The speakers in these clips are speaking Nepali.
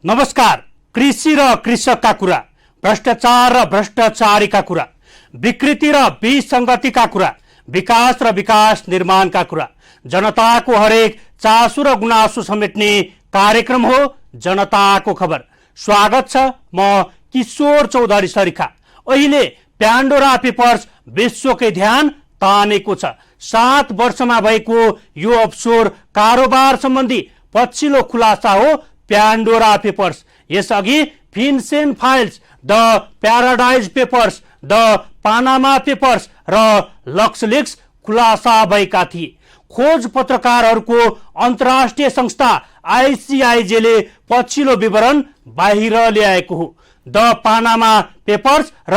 नमस्कार। कृषि र कृषकका कुरा, भ्रष्टाचार र भ्रष्टाचारीका कुरा, विकृति र विसंगतिका कुरा, विकास र विकास निर्माणका कुरा, जनताको हरेक चासो र गुनासो समेट्ने कार्यक्रम हो जनताको खबर। स्वागत छ, म किशोर चौधरी सरिखा। अहिले प्यान्डोरा पेपर्स विश्वकै ध्यान तानेको छ। 7 वर्षमा भएको यो अफसोर कारोबार सम्बन्धी पछिल्लो खुलासा हो प्यान्डोरा पेपर्स। यसअघि FinCEN files, the paradise papers, the Panama papers र लक्सलिक्स खुलासा भएका थिए। खोज पत्रकारहरूको अन्तर्राष्ट्रिय संस्था आइसिआइजेले पछिल्लो विवरण बाहिर ल्याएको हो। द पानामा पेपर्स र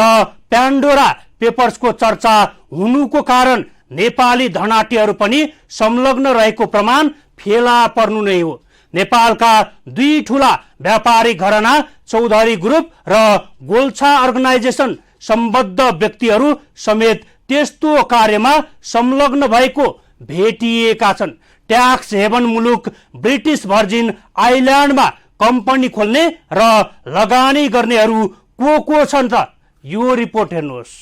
प्यान्डोरा पेपर्सको चर्चा हुनुको कारण नेपाली धनाढ्यहरू पनि संलग्न रहेको प्रमाण फेला पर्नु नै हो। नेपालका 2 ठूला व्यापारिक घराना चौधरी ग्रुप र गोल्छा अर्गनाइजेसन सम्बद्ध व्यक्तिहरू समेत त्यस्तो कार्यमा संलग्न भएको भेटिएका छन्। ट्याक्स हेभन मुलुक ब्रिटिश भर्जिन आइल्यान्डमा कम्पनी खोल्ने र लगानी गर्नेहरू को छन् त? यो रिपोर्ट हेर्नुहोस्।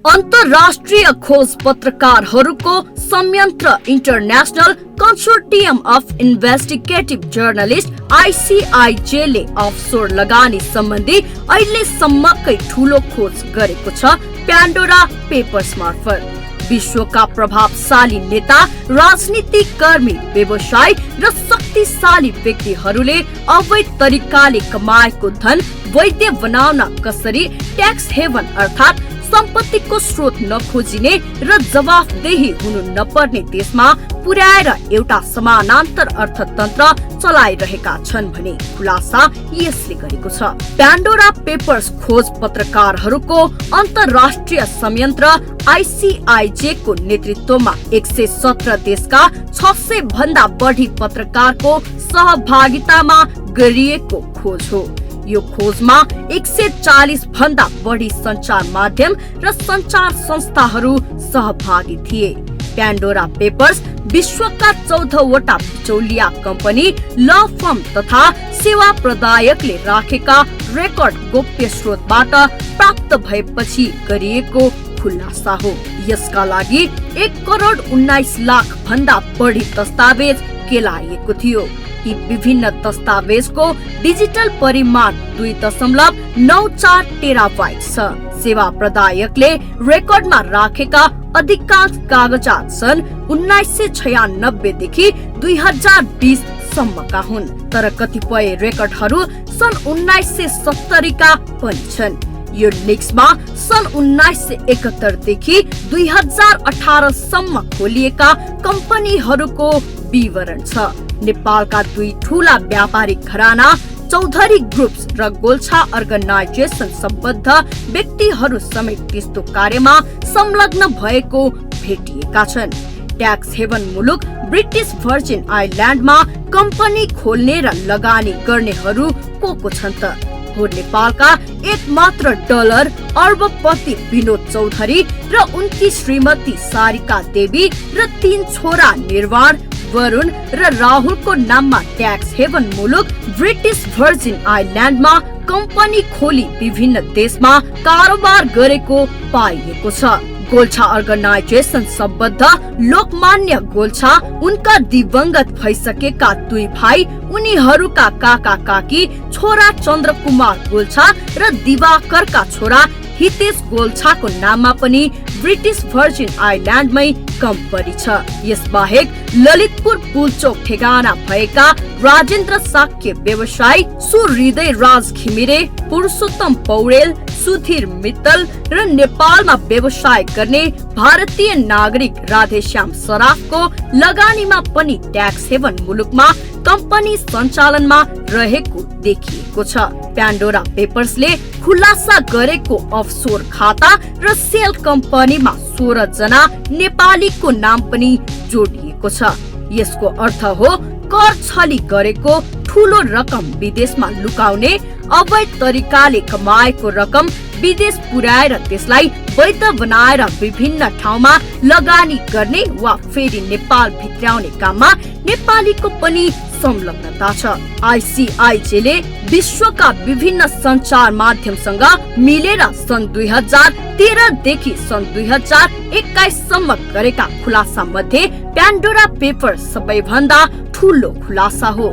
अन्तर्राष्ट्रिय खोज पत्रकारहरूको संयन्त्र international consortium of investigative journalist आइसिआइजेले अफसोर लगानी सम्बन्धी अहिलेसम्मकै ठूलो खोज गरेको छ प्यान्डोरा पेपर्स मार्फत। विश्वका प्रभावशाली नेता, राजनीतिक कर्मी, व्यवसायी र शक्तिशाली व्यक्तिहरूले अवैध तरिकाले कमाएको धन वैध बनाउन कसरी ट्याक्स हेभन अर्थात् सम्पत्तिको स्रोत नखोजिने र जवाफदेही हुनु नपर्ने देशमा पुर्याएर एउटा समानान्तर अर्थतन्त्र चलाइरहेका छन् भने खुलासा यसले गरेको छ। प्यान्डोरा पेपर्स खोज पत्रकारहरूको अन्तर्राष्ट्रिय संयन्त्र आइसिआइजे को नेतृत्वमा 117 देशका 600 भन्दा बढी पत्रकारको सहभागितामा गरिएको खोज हो। यो खोजमा 140 भन्दा बढी सञ्चार माध्यम र सञ्चार संस्थाहरू सहभागी थिए। प्यान्डोरा पेपर्स विश्वका 14वटा बिचौलिया कम्पनी, ल फर्म तथा सेवा प्रदायकले राखेका रेकर्ड गोप्य स्रोतबाट प्राप्त भएपछि गरिएको खुलासा हो। यसका लागि 1 करोड 19 लाख भन्दा बढी दस्तावेज केलाइएको थियो। यी विभिन्न दस्तावेजको डिजिटल परिमाण 2.94 टेराबाइट छ। सेवा प्रदायकले रेकर्डमा राखेका अधिकांश कागजात सन् 1996 देखि 2020 सम्मका हुन्, तर कतिपय रेकर्डहरू सन् 1970 का पनि छन्। यो लिक्समा सन् 1971 देखि 2018 सम्म खोलिएका कम्पनीहरूको विवरण छ। नेपालका 2 ठूला व्यापारिक घराना चौधरी ग्रुप्स र गोल्छा अर्गनाइजेसन सम्बद्ध व्यक्तिहरू समेत त्यस्तो कार्यमा संलग्न भएको भेटिएका छन्। ट्याक्स हेभन मुलुक ब्रिटिश भर्जिन आइल्यान्डमा कम्पनी खोल्ने र लगानी गर्नेहरू को छन् त? हो नेपालका एकमात्र डलर अर्बपति विनोद चौधरी र उनकी श्रीमती सारिका देवी र 3 छोरा निर्वाण, वरुण र राहुलको नाममा ट्याक्स हेभन मुलुक ब्रिटिश भर्जिन आइल्यान्डमा कम्पनी खोली विभिन्न देशमा कारोबार गरेको पाइएको छ। गोल्छा अर्गनाइजेसन सम्बद्ध लोकमान्य गोल्छा, उनका दिवंगत भइसकेका 2 भाइ, उनीहरूका काका काकी, छोरा चन्द्रकुमार गोल्छा र दिवाकरका छोरा हितेश गोल्छाको नाममा पनि ब्रिटिश भर्जिन आइल्यान्डमै कम्पनी छ। यसबाहेक ललितपुर पुलचोक ठेगाना भएका राजेन्द्र साक्य व्यवसायी, सुहृदय राज घिमिरे, पुरुषोत्तम पौडेल, सुधीर मित्तल र नेपालमा व्यवसाय गर्ने भारतीय नागरिक राधेश्याम सराफको लगानीमा पनि ट्याक्स हेभन मुलुकमा कम्पनी सञ्चालनमा रहेको देखिएको छ। प्यान्डोरा पेपर्सले खुलासा गरेको अफसोर खाता र सेल कम्पनीमा 16 जना नेपालीको नाम पनि जोडिएको छ। यसको अर्थ हो कर छली गरेको ठूलो रकम विदेशमा लुकाउने, अवैध तरिकाले कमाएको रकम विदेश पुर्याएर त्यसलाई वैध बनाएर विभिन्न ठाउँमा लगानी गर्ने वा फेरि नेपाल भित्र्याउने काममा नेपालीको पनि संलग्नता छ। आइसिआइजेले विश्वका विभिन्न सञ्चार माध्यमसँग मिलेर सन् 2013 देखि सन् 2021 सम्म गरेका खुलासा मध्ये प्यान्डोरा पेपर सबैभन्दा ठूलो खुलासा हो।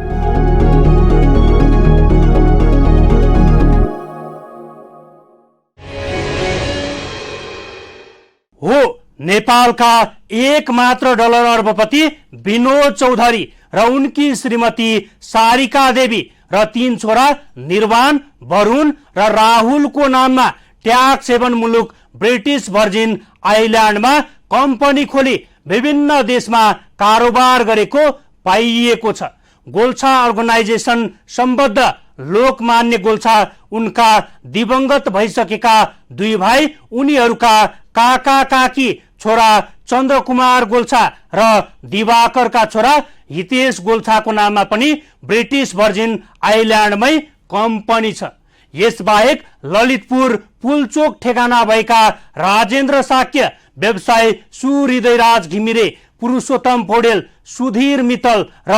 नेपालका एकमात्र डलर अर्बपति विनोद चौधरी र उनकी श्रीमती सारिका देवी र 3 छोरा निर्वाण, वरुण र राहुलको नाममा ट्याक्स हेवन मुलुक ब्रिटिश भर्जिन आइल्यान्डमा कम्पनी खोली विभिन्न देशमा कारोबार गरेको पाइएको छ। गोल्छा अर्गनाइजेसन सम्बद्ध लोकमान्य गोल्छा उनका दिवंगत भइसकेका 2 भाइ, उनीहरूका काका काकी छोरा चन्द्रकुमार गोल्छा र दिवाकरका छोरा हितेश गोल्छाको नाममा पनि ब्रिटिश भर्जिन आइल्यान्डमै कम्पनी छ। यसबाहेक ललितपुर पुलचोक ठेगाना भएका राजेन्द्र साक्य, व्यवसायी सुहृदयराज घिमिरे, पुरुषोत्तम पौडेल, सुधीर मित्तल र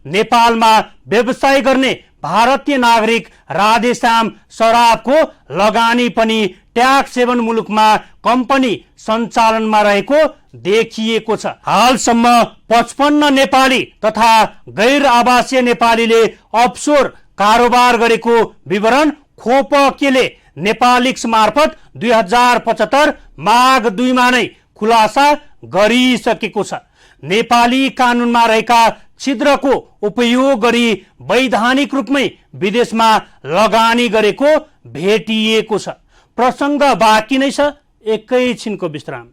नेपालमा व्यवसाय गर्ने भारतीय नागरिक राधेश्याम सराफको लगानी पनि ट्याक्स हेवन मुलुकमा कम्पनी सञ्चालनमा रहेको देखिएको छ। हालसम्म 55 नेपाली तथा गैर आवासीय नेपालीले अफसोर कारोबार गरेको विवरण खोपकेले नेपालिक्स मार्फत 2075 माघ 2 मा नै खुलासा गरिसकेको छ। नेपाली कानुनमा रहेका छिद्रको उपयोग गरी वैधानिक रूपमै विदेशमा लगानी गरेको भेटिएको छ। प्रसंग बाँकी नै छ, एकैछिनको विश्राम।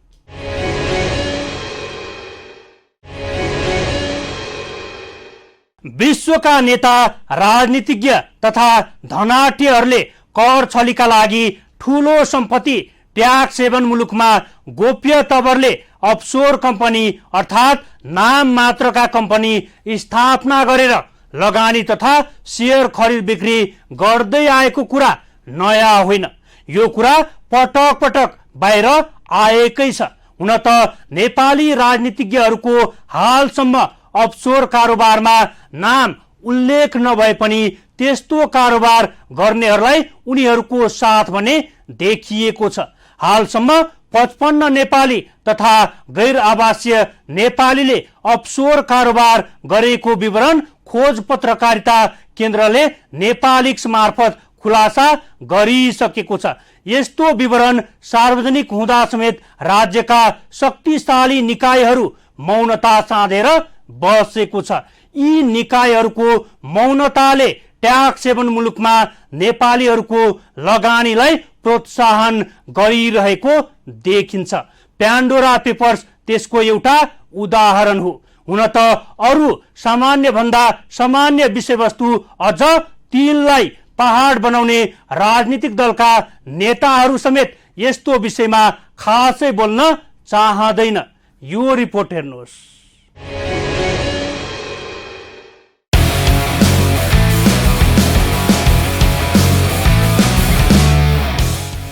विश्वका नेता, राजनीतिज्ञ तथा धनाढ्यहरूले कर छलीका लागि ठूलो सम्पत्ति ट्याक्स हेवन मुलुकमा गोप्य तवरले अफसोर कम्पनी अर्थात् नाम मात्रका कम्पनी स्थापना गरेर लगानी तथा शेयर खरिद बिक्री गर्दै आएको कुरा नयाँ होइन। यो कुरा पटक पटक बाहिर आएकै छ। हुन त नेपाली राजनीतिज्ञहरूको हालसम्म अफसोर कारोबारमा नाम उल्लेख नभए पनि त्यस्तो कारोबार गर्नेहरूलाई उनीहरूको साथ भने देखिएको छ। हालसम्म 55 नेपाली तथा गैर आवासीय नेपालीले अफसोर कारोबार गरेको विवरण खोज पत्रकारिता केन्द्रले नेपालिक्स मार्फत खुलासा गरिसकेको छ। यस्तो विवरण सार्वजनिक हुँदा समेत राज्यका शक्तिशाली निकायहरू मौनता साधेर बसेको छ। यी निकायहरूको मौनताले ट्याक्स हेवन मुलुकमा नेपालीहरूको लगानीलाई प्रोत्साहन गरिरहेको देखिन्छ। प्यान्डोरा पेपर्स त्यसको एउटा उदाहरण हो। हुन त अरू सामान्य भन्दा सामान्य विषयवस्तु अझ तिललाई पहाड बनाउने राजनीतिक दलका नेताहरू समेत यस्तो विषयमा खासै बोल्न चाहँदैन। यो रिपोर्ट हेर्नुहोस्।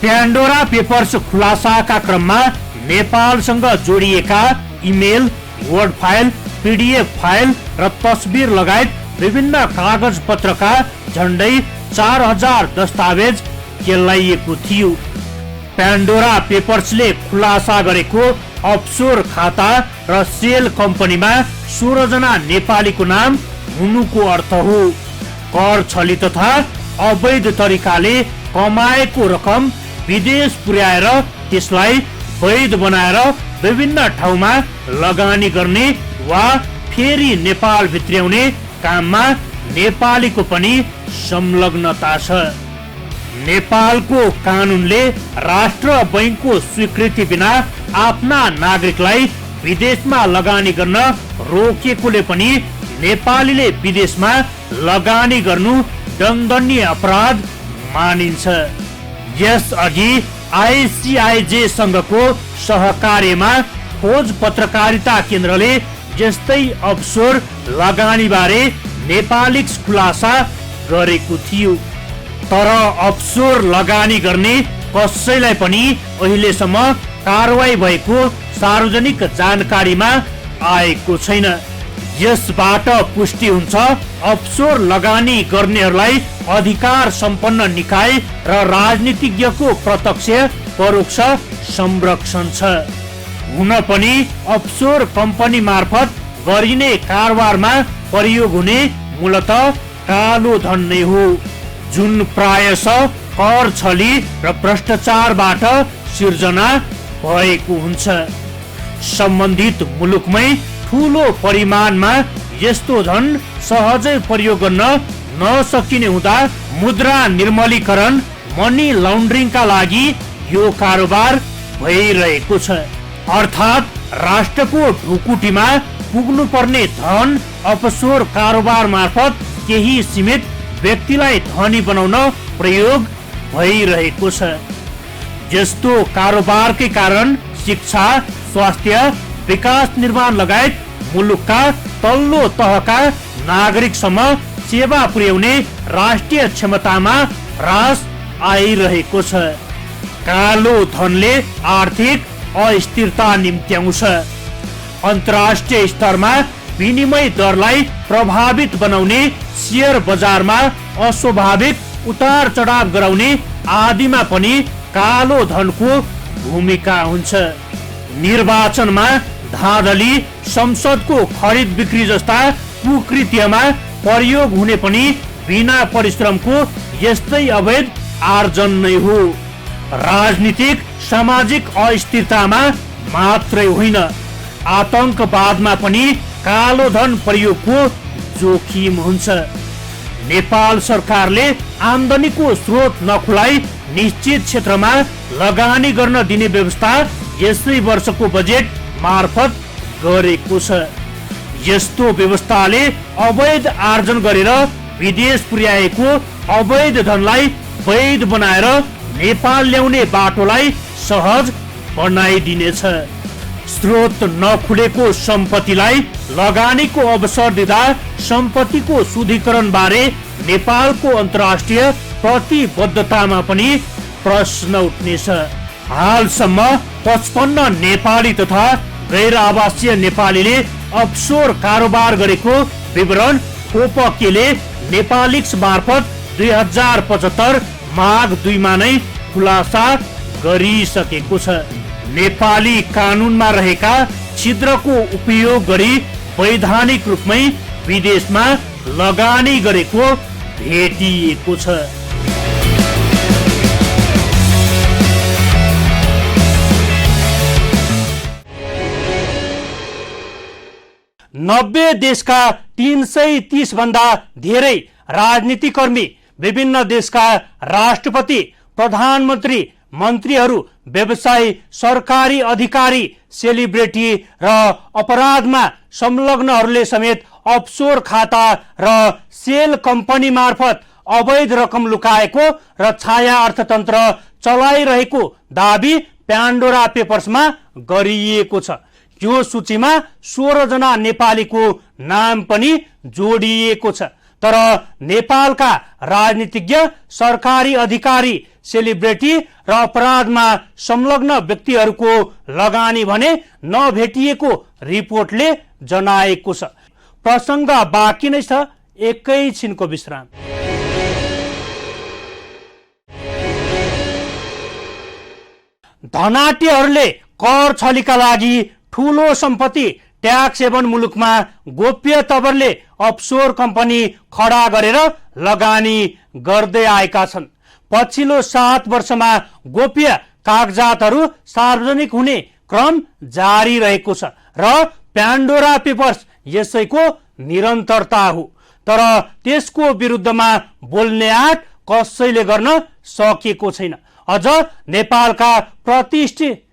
प्यान्डोरा पेपर्स खुलासाका क्रममा नेपालसँग जोडिएका email, word file, PDF file र तस्बिर लगायत विभिन्न कागज पत्रका झण्डै 4000 दस्तावेज केलाइएको थियो। प्यान्डोरा पेपर्सले खुलासा गरेको अफसोर खाता र सेल कम्पनीमा 16 जना नेपालीको नाम हुनुको अर्थ हो कर छली तथा अवैध तरिकाले कमाएको रकम विदेश पुर्याएर त्यसलाई वैध बनाएर विभिन्न ठाउँमा लगानी गर्ने वा फेरि नेपाल भित्र्याउने काममा नेपालीको पनि संलग्नता छ। नेपालको कानुनले राष्ट्र बैंकको स्वीकृति बिना आफ्ना नागरिकलाई विदेशमा लगानी गर्न रोकेकोले पनि नेपालीले विदेशमा लगानी गर्नु दण्डनीय अपराध मानिन्छ। यसअघि आइसिआइजे सँगको सहकार्यमा खोज पत्रकारिता केन्द्रले यस्तै अफसोर लगानी बारे नेपालिक्स खुलासा गरेको थियो। तर अफसोर लगानी गर्ने कसैलाई पनि अहिलेसम्म कारवाही भएको सार्वजनिक जानकारीमा आएको छैन। यसबाट पुष्टि हुन्छ अफसोर लगानी गर्नेहरूलाई अधिकार सम्पन्न निकाय र राजनीतिज्ञको प्रत्यक्ष परोक्ष संरक्षण छ। हुन पनि अफसोर कम्पनी मार्फत गरिने कारोबारमा प्रयोग हुने मूलतः कालो धन नै हो, जुन प्रायशः कर छली र भ्रष्टाचारबाट सिर्जना भएको हुन्छ। सम्बन्धित मुलुकमै ठूलो परिमाणमा यस्तो धन सहजै प्रयोग गर्न नसकिने हुँदा मुद्रा निर्मलीकरण मनी लन्ड्रिङका लागि यो कारोबार भइरहेको छ। अर्थात् राष्ट्रको ढुकुटीमा पुग्नु पर्ने धन अफसोर कारोबार मार्फत केही सीमित व्यक्तिलाई धनी बनाउन प्रयोग भइरहेको छ। यस्तो कारोबारकै कारण शिक्षा, स्वास्थ्य, विकास निर्माण लगायत मुलुकका तल्लो तहका नागरिकसम्म सेवा पुर्याउने राष्ट्रिय क्षमतामा ह्रास आइरहेको छ। कालो धनले आर्थिक अस्थिरता निम्त्याउँछ। अन्तर्राष्ट्रिय स्तरमा विनिमय दरलाई प्रभावित बनाउने, शेयर बजारमा अस्वाभाविक उतार चढाव गराउने आदिमा पनि कालो धनको भूमिका हुन्छ। निर्वाचनमा धाँधली, संसदको खरिद बिक्री जस्ता कुकृत्यमा प्रयोग हुने पनि बिना परिश्रमको यस्तै अवैध आर्जन नै हो। राजनीतिक सामाजिक अस्थिरतामा मात्रै होइन, आतंकवादमा पनि कालो धन प्रयोगको जोखिम हुन्छ। नेपाल सरकारले आमदानीको स्रोत नखुलाई निश्चित क्षेत्रमा लगानी गर्न दिने व्यवस्था यसै वर्षको बजेट मार्फत गरेको छ। यस्तो व्यवस्थाले अवैध आर्जन गरेर विदेश पुर्याएको अवैध धनलाई वैध बनाएर नेपाल ल्याउने बाटोलाई सहज बनाइदिनेछ। स्रोत नखुलेको सम्पत्तिलाई लगानीको अवसर दिँदा सम्पत्तिको शुद्धिकरण बारे नेपालको अन्तर्राष्ट्रिय प्रतिबद्धतामा पनि प्रश्न उठ्नेछ। हालसम्म 55 नेपाली तथा गैर आवासीय नेपालीले अफसोर कारोबार गरेको विवरण खोपकेले नेपालिक्स मार्फत 2075 माघ 2 मा नै खुलासा गरिसकेको छ। नेपाली कानुनमा रहेका छिद्रको उपयोग गरी वैधानिक रूपमै विदेशमा लगानी गरेको भेटिएको छ। नब्बे देशका 330 भन्दा धेरै राजनीतिकर्मी, विभिन्न देशका राष्ट्रपति, प्रधानमन्त्री, मन्त्रीहरू, व्यवसायी, सरकारी अधिकारी, सेलिब्रिटी र अपराधमा संलग्नहरूले समेत अफसोर खाता र सेल कम्पनी मार्फत अवैध रकम लुकाएको र छाया अर्थतन्त्र चलाइरहेको दाबी प्यान्डोरा पेपर्समा गरिएको छ। यो सूचीमा 16 जना नेपालीको नाम पनि जोडिएको छ। तर नेपालका राजनीतिज्ञ, सरकारी अधिकारी, सेलिब्रिटी र अपराधमा संलग्न व्यक्तिहरूको लगानी भने नभेटिएको रिपोर्टले जनाएको छ। प्रसङ्ग बाँकी नै छ, एकैछिनको विश्राम। धनाट्यहरूले कर छलीका लागि ठूलो सम्पत्ति ट्याक्स हेभन मुलुकमा गोप्य तवरले अफसोर कम्पनी खडा गरेर लगानी गर्दै आएका छन्। पछिल्लो 7 वर्षमा गोप्य कागजातहरू सार्वजनिक हुने क्रम जारी रहेको छ र प्यान्डोरा पेपर्स यसैको निरन्तरता हो। तर त्यसको विरुद्धमा बोल्ने आँट कसैले गर्न सकेको छैन। अझ नेपालका प्रतिष्ठित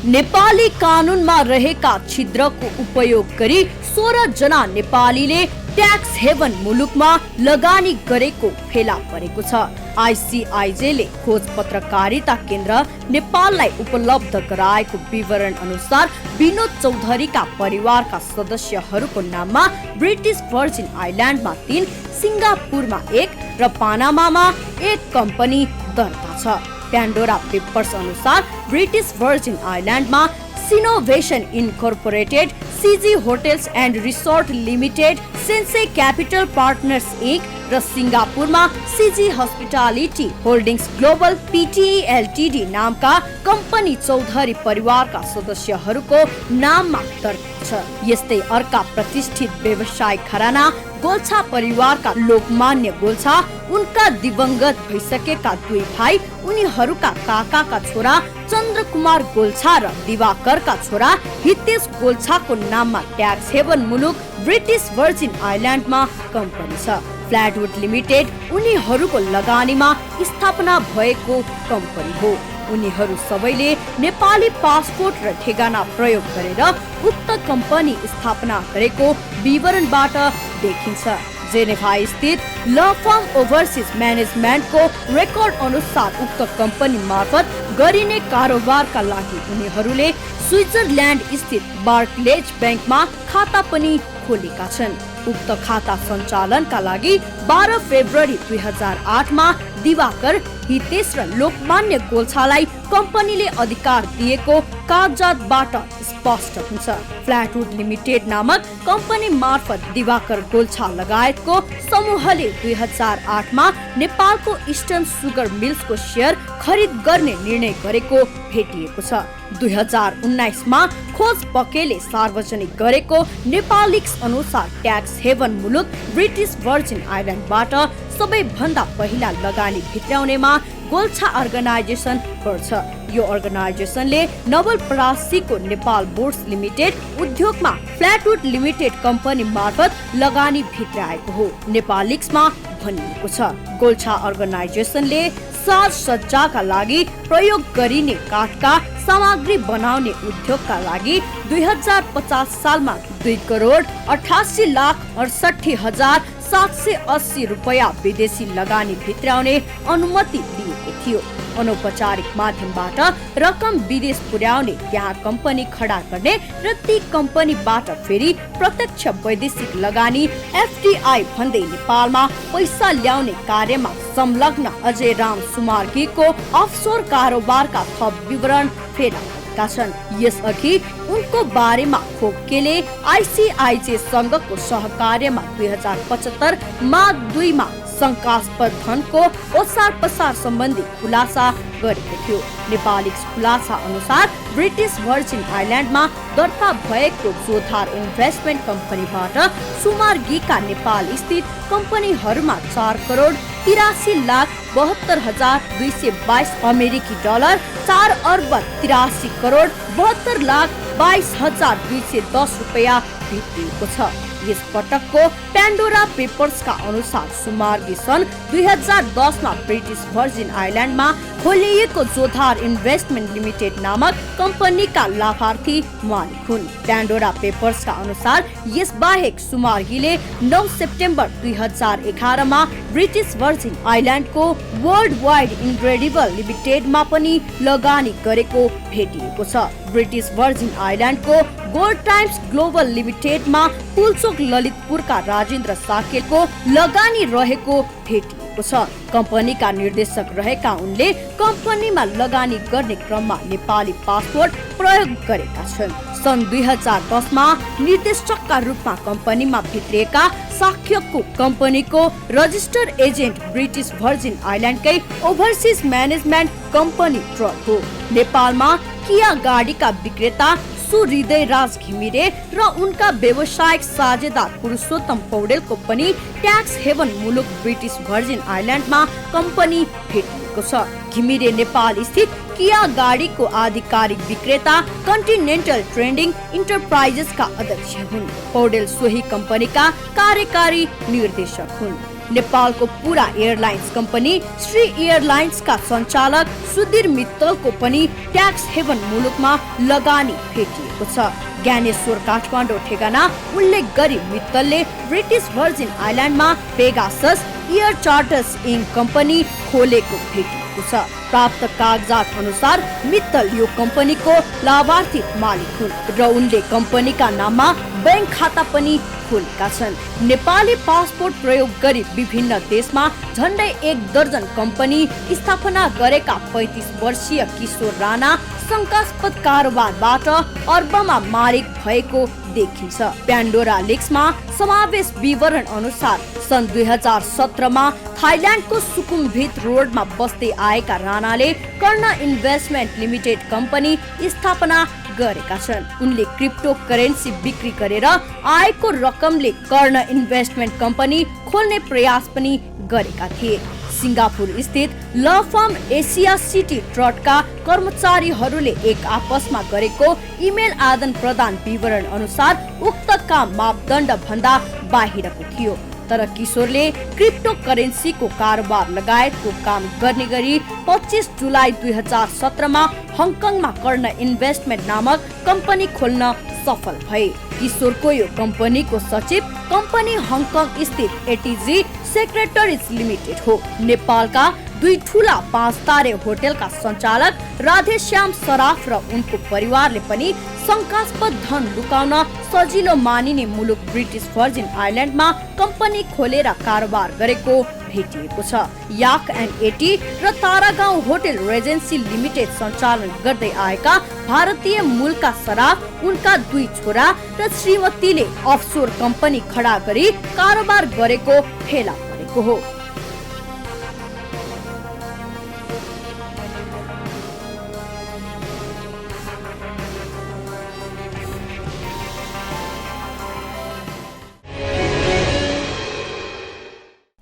नेपाली कानुनमा रहेका छिद्रको उपयोग गरी 16 जना नेपालीले ट्याक्स हेभन मुलुकमा लगानी गरेको फेला परेको छ। आईसीआईजेले खोज पत्रकारिता केन्द्र नेपाललाई उपलब्ध गराएको विवरण अनुसार विनोद चौधरीका परिवारका सदस्यहरूको नाममा ब्रिटिश भर्जिन आइल्यान्डमा 3, सिङ्गापुरमा 1 र पानामामा 1 कम्पनी दर्ता छ। प्यान्डोरा पेपर्स अनुसार ब्रिटिश भर्जिन आइल्यान्डमा Sinovation incorporated, CG hotels and resort limited, सेन्से क्यापिटल पार्टनर्स इंक र सिङ्गापुरमा CG hospitality holdings global PTE LTD नामका कम्पनी चौधरी परिवारका सदस्यहरूको नाममा दर्ता छ। यस्तै अर्का प्रतिष्ठित व्यवसायिक घराना गोल्छा परिवारका लोकमान्य गोल्छा, उनका दिवंगत भइसकेका 2 भाइ, उनीहरूका काकाका छोरा चन्द्रकुमार गोल्छा र दिवाकरका छोरा हितेश गोल्छाको नाममा ट्याक्स हेभन मुलुक ब्रिटिश भर्जिन आइल्यान्डमा कम्पनी छ। फ्ल्याटवुड लिमिटेड उनीहरूको लगानीमा स्थापना भएको कम्पनी हो। उनीहरू सबैले नेपाली पासपोर्ट र ठेगाना प्रयोग गरेर उक्त कम्पनी स्थापना गरेको विवरणबाट देखिन्छ। जेनेभा स्थित ल फर्म ओभरसीज म्यानेजमेन्टको रेकर्ड अनुसार उक्त कम्पनी मार्फत गरिने कारोबारका लागि उनीहरूले स्विजरल्यान्ड स्थित बार्कलेज ब्याङ्कमा खाता पनि खोलेका छन्। उक्त खाता सञ्चालनका लागि 12 फेब्रुअरी 2008 मा दिवाकर, हितेश र लोकमान्य गोल्छालाई कम्पनीले अधिकार दिएको कागजातबाट स्पष्ट हुन्छ। फ्ल्याटवुड लिमिटेड नामक कम्पनी मार्फत दिवाकर गोल्छा लगायतको समूहले 2008 मा नेपालको इस्टर्न सुगर मिल्सको शेयर खरिद गर्ने निर्णय गरेको भेटिएको छ। 2019 मा खोज पकेले सार्वजनिक गरेको नेपालिक्स अनुसार ट्याक्स हेभन मुलुक ब्रिटिश भर्जिन आइल्यान्डबाट सबैभन्दा पहिला लगानी भित्राउनेमा गोल्छा अर्गनाइजेसन पर्छ। यो अर्गनाइजेसनले नवलपरासीको नेपाल बोर्ड्स लिमिटेड उद्योगमा फ्ल्याटवुड लिमिटेड कम्पनी मार्फत लगानी भित्राएको हो। नेपालिक्समा भनिएको छ गोल्छा अर्गनाइजेसनले साजसज्जाका लागि प्रयोग गरिने काठका सामग्री बनाउने उद्योगका लागि 2050 सालमा 2,88,68,780 रुपैयाँ विदेशी लगानी भित्राउने अनुमति दिएको थियो। अनौपचारिक माध्यमबाट रकम विदेश पुर्याउने, यहाँ कम्पनी खडा गर्ने र ती कम्पनीबाट फेरि प्रत्यक्ष वैदेशिक लगानी एफडीआई भन्दै नेपालमा पैसा ल्याउने कार्यमा संलग्न अजय राम सुमार्गीको अफसोर कारोबारका थप विवरण फेला परेका छन्। यसअघि उनको बारेमा खोकेले आईसीआईजे सँगको सहकार्यमा 2075 माघ 2 मा शंकास्पद धनको ओसार पसार सम्बन्धी खुलासा गरेको थियो। नेपालिक्स खुलासा अनुसार ब्रिटिश भर्जिन आइल्यान्डमा दर्ता भएको जोधार इन्भेस्टमेन्ट कम्पनीबाट सुमार्गीका नेपाल स्थित कम्पनीहरूमा 4,83,72,222 अमेरिकी डलर, 4,83,72,22,210 रुपैयाँ भेटिएको छ। यस पटकको प्यान्डोरा पेपर्सका अनुसार सुमार्गी सन् 2010 मा ब्रिटिश भर्जिन आइल्यान्डमा खोलिएको जोधार इन्भेस्टमेन्ट लिमिटेड नामक कम्पनीका लाभार्थी मालिक हुन्। प्यान्डोरा पेपर्सका अनुसार यस बाहेक सुमार्गीले 9 सेप्टेम्बर 2011 मा ब्रिटिश भर्जिन आइल्यान्डको वर्ल्ड वाइड इन्क्रेडिबल लिमिटेडमा पनि लगानी गरेको भेटिएको छ। ब्रिटिश भर्जिन आइल्यान्डको गोल्ड टाइम्स ग्लोबल लिमिटेडमा पुलचोक ललितपुरका राजेन्द्र साकेलको लगानी रहेको भेटिएको छ। कम्पनीका निर्देशक रहेका उनले कम्पनीमा लगानी गर्ने क्रममा नेपाली पासपोर्ट प्रयोग गरेका छन्। सन् 2010 मा निर्देशकका रूपमा कम्पनीमा भित्रिएका साक्यको कम्पनीको रजिस्टर एजेन्ट ब्रिटिश भर्जिन आइल्यान्डकै ओभरसीज म्यानेजमेन्ट कम्पनी ट्रक हो। नेपालमा किया गाडीका विक्रेता सुहृदयराज घिमिरे र उनका व्यवसायिक साझेदार पुरुषोत्तम पौडेलको पनि ट्याक्स हेभन मुलुक ब्रिटिश भर्जिन आइल्यान्डमा कम्पनी भेटिएको छ। घिमिरे नेपाल स्थित किया गाडीको आधिकारिक विक्रेता कन्टिनेन्टल ट्रेडिङ इन्टरप्राइजेसका अध्यक्ष हुन्। पौडेल सोही कम्पनीका कार्यकारी निर्देशक हुन्। नेपालको पूरा एयरलाइन्स कम्पनी श्री एयरलाइन्सका सञ्चालक सुधीर मित्तलको पनि ट्याक्स हेभन मुलुकमा लगानी भेटिएको छ। ज्ञानेश्वर काठमाडौँ ठेगाना उल्लेख गरी मित्तलले ब्रिटिस भर्जिन आइल्यान्डमा Pegasus air charters inc company खोलेको भेटिएको छ। प्राप्त कागजात अनुसार मित्तल यो कम्पनीको लाभार्थी मालिक हुन् र उनले कम्पनीका नाममा बैंक खाता पनि खोलेका छन्। नेपाली पासपोर्ट प्रयोग गरी विभिन्न देशमा झण्डै 1 दर्जन कम्पनी स्थापना गरेका 35 वर्षीय किशोर राणा शंकास्पद कारोबारबाट अर्बमा मालिक भएको देखिन्छ। प्यान्डोरा लिक्समा समावेश विवरण अनुसार सन् 2017 मा थाइल्यान्डको सुकुम्भित रोडमा बस्दै आएका राणाले कर्ण इन्भेस्टमेन्ट लिमिटेड कम्पनी स्थापना गरेका छन्। उनले क्रिप्टो करेन्सी बिक्री गरेर आएको रकमले कर्ण इन्भेस्टमेन्ट कम्पनी खोल्ने प्रयास पनि गरेका थिए। सिङ्गापुर स्थित ल फर्म एसिया सिटी ट्रस्टका कर्मचारीहरूले एक आपसमा गरेको इमेल आदान प्रदान विवरण अनुसार उक्त काम मापदण्ड भन्दा बाहिरको थियो। तर किशोरले क्रिप्टो करेन्सीको कारोबार लगायतको काम गर्ने गरी 25 जुलाई 2017 मा हङकङमा कर्ण इन्भेस्टमेन्ट नामक कम्पनी खोल्न सफल भए। किशोरको यो कम्पनीको सचिव कम्पनी हङकङ स्थित एटीजी सेक्रेटरीज लिमिटेड हो। नेपालका 2 ठूला 5 तारे होटलका सञ्चालक राधेश्याम सराफ र उनको परिवारले पनि शंकास्पद धन लुकाउन सजिलो मानिने मुलुक ब्रिटिस भर्जिन आइल्यान्डमा कम्पनी खोलेर कारोबार गरेको भेटिएको छ। याक एन्ड एटी र तारागाउँ होटल रेजेन्सी लिमिटेड सञ्चालन गर्दै आएका भारतीय मूलका सराफ उनका 2 छोरा र श्रीमतीले अफसोर कम्पनी खडा गरी कारोबार गरेको फेला परेको हो।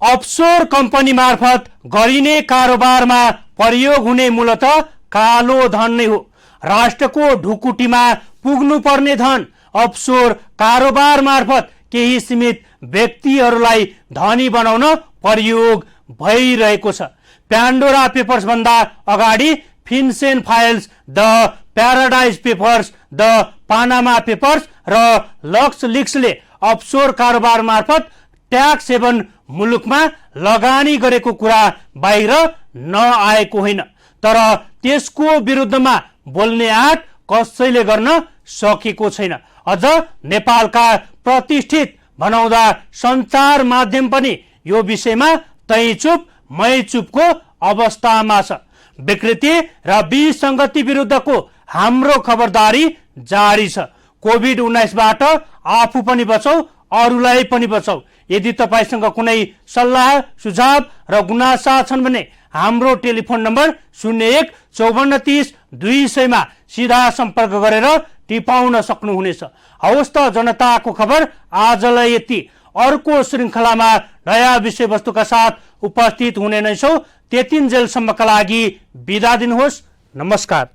अफसोर कम्पनी मार्फत गरिने कारोबारमा प्रयोग हुने मूलतः कालो धन नै हो। राष्ट्रको ढुकुटीमा पुग्नु पर्ने धन अफसोर कारोबार मार्फत केही सीमित व्यक्तिहरूलाई धनी बनाउन प्रयोग भइरहेको छ। प्यान्डोरा पेपर्स भन्दा अगाडि FinCEN files, the paradise papers, the Panama papers र लक्स लिक्सले अफसोर कारोबार मार्फत ट्याक्स हेभन मुलुकमा लगानी गरेको कुरा बाहिर नआएको होइन, तर त्यसको विरुद्धमा बोल्ने आँट कसैले गर्न सकेको छैन। अझ नेपालका प्रतिष्ठित भनाउँदा सञ्चार माध्यम पनि यो विषयमा तै चुप मै चुपको अवस्थामा छ। विकृति र विसङ्गति विरुद्धको हाम्रो खबरदारी जारी छ। कोभिड-19बाट आफू पनि बचौ, अरूलाई पनि बचाऊ। यदि तपाईसँग कुनै सल्लाह, सुझाव र गुनासा छन् भने हाम्रो टेलिफोन नम्बर 01 54 30 200 मा सिधा सम्पर्क गरेर टिपाउन सक्नुहुनेछ। हवस् त जनताको खबर आजलाई यति। अर्को श्रृङ्खलामा नयाँ विषयवस्तुका साथ उपस्थित हुने नै छौँ। त्यतिन्जेलसम्मका लागि बिदा दिनुहोस्। नमस्कार।